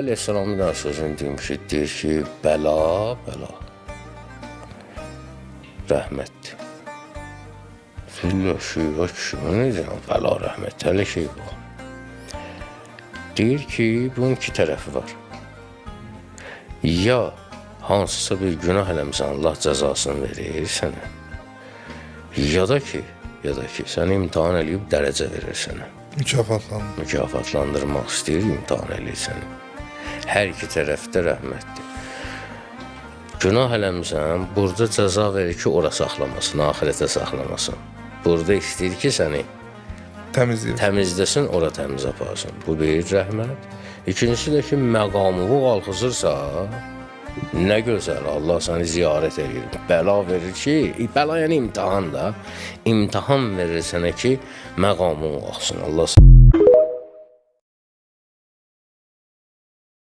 Aleyhisselamın da sözünü deyir ki, bəla rəhmətdir. Deyirlər ki, o ne deyirəm, bəla rəhmət, hələ şey bu. Deyir ki, bunun iki tərəfi var. Ya hansısa bir günah eləmişsən, Allah cəzasını verir sənə. Ya da ki, səni imtihan eləyib dərəcə verir sənə. Mükafatlandırmaq istəyir, imtihan eləyir səni. Hər iki tərəfdə rəhmətdir. Günah eləmişsən, burada cəza verir ki, ora saxlamasın, ahirətə saxlamasın. Burada istəyir ki, səni təmizləsin, ora təmiz aparsın. Bu bir rəhmət. İkincisi də ki, məqamını qalxızırsa, nə gözəl, Allah səni ziyarət edir. Bəla verir ki, bəla yəni imtihan da, imtihan verir sənə ki, məqamın qalxsın. Allah